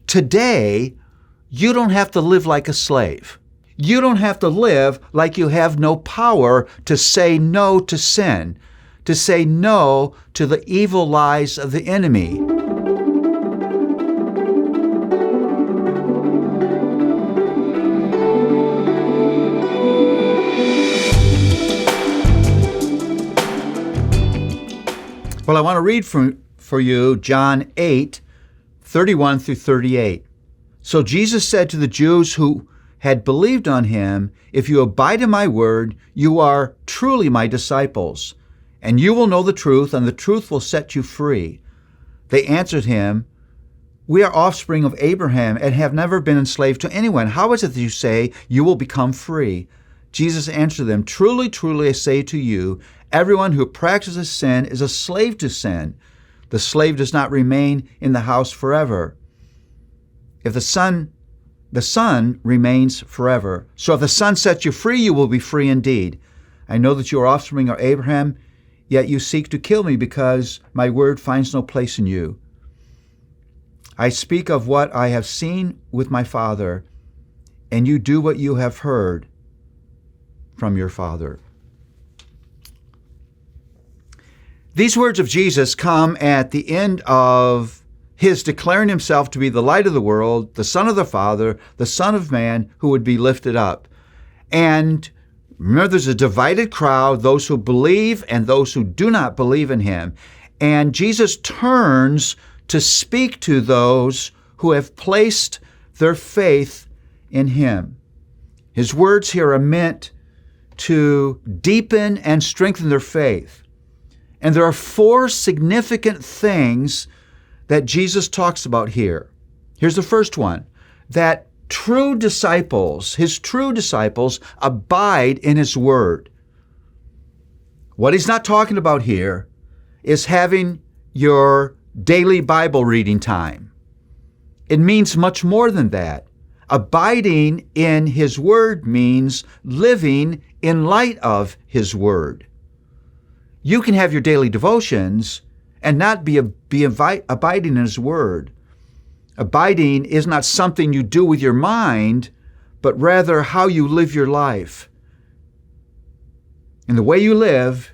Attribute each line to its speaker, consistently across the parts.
Speaker 1: today, you don't have to live like a slave. You don't have to live like you have no power to say no to sin, to say no to the evil lies of the enemy. Well, I want to read for you John 8, 31 through 38. So Jesus said to the Jews who had believed on him, "If you abide in my word, you are truly my disciples, and you will know the truth, and the truth will set you free." They answered him, "We are offspring of Abraham and have never been enslaved to anyone. How is it that you say you will become free?" Jesus answered them, "Truly, truly, I say to you, everyone who practices sin is a slave to sin. The slave does not remain in the house forever. If the Son remains forever. So if the Son sets you free, you will be free indeed. I know that you are offspring of Abraham, yet you seek to kill me because my word finds no place in you. I speak of what I have seen with my Father, and you do what you have heard from your father." These words of Jesus come at the end of his declaring himself to be the light of the world, the Son of the Father, the Son of Man who would be lifted up. And remember, there's a divided crowd, those who believe and those who do not believe in him. And Jesus turns to speak to those who have placed their faith in him. His words here are meant to deepen and strengthen their faith. And there are four significant things that Jesus talks about here. Here's the first one, that true disciples, his true disciples, abide in his word. What he's not talking about here is having your daily Bible reading time. It means much more than that. Abiding in his word means living in light of his word. You can have your daily devotions and not be abiding in his word. Abiding is not something you do with your mind, but rather how you live your life. In the way you live,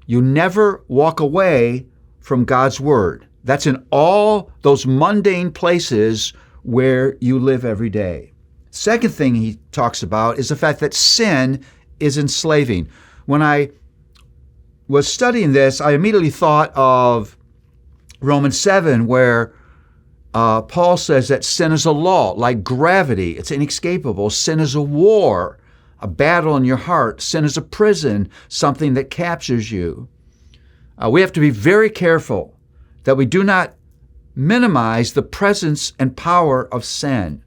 Speaker 1: you never walk away from God's word. That's in all those mundane places where you live every day. Second thing he talks about is the fact that sin is enslaving. When I was studying this, I immediately thought of Romans 7, where Paul says that sin is a law, like gravity. It's inescapable. Sin is a war, a battle in your heart. Sin is a prison, something that captures you. We have to be very careful that we do not minimize the presence and power of sin.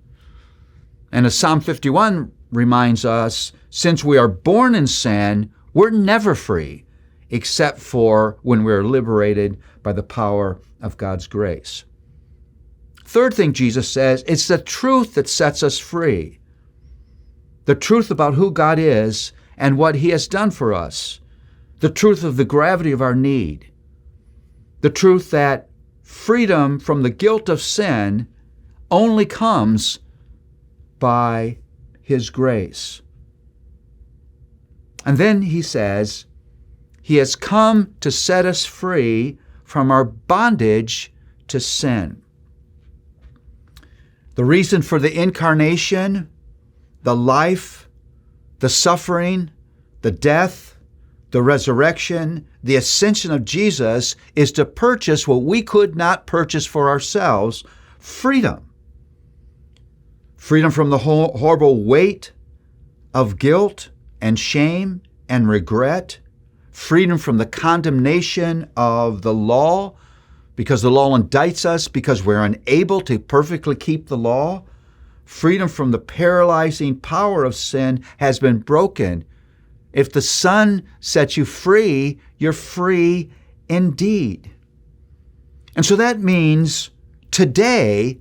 Speaker 1: And as Psalm 51 reminds us, since we are born in sin, we're never free, except for when we're liberated by the power of God's grace. Third thing Jesus says, it's the truth that sets us free. The truth about who God is and what he has done for us. The truth of the gravity of our need. The truth that freedom from the guilt of sin only comes by his grace. And then he says, he has come to set us free from our bondage to sin. The reason for the incarnation, the life, the suffering, the death, the resurrection, the ascension of Jesus is to purchase what we could not purchase for ourselves, freedom. Freedom from the horrible weight of guilt and shame and regret. Freedom from the condemnation of the law, because the law indicts us because we're unable to perfectly keep the law. Freedom from the paralyzing power of sin has been broken. If the Son sets you free, you're free indeed. And so that means today,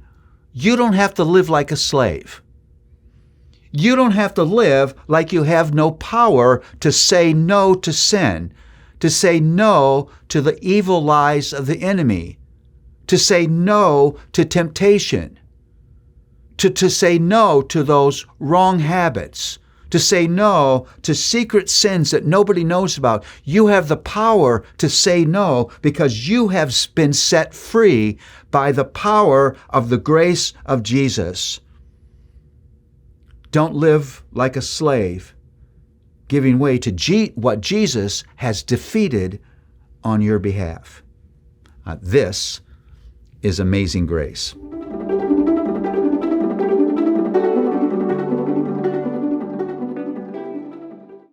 Speaker 1: you don't have to live like a slave. You don't have to live like you have no power to say no to sin, to say no to the evil lies of the enemy, to say no to temptation. to say no to those wrong habits, to say no to secret sins that nobody knows about. You have the power to say no because you have been set free by the power of the grace of Jesus. Don't live like a slave, giving way to what Jesus has defeated on your behalf. This is amazing grace.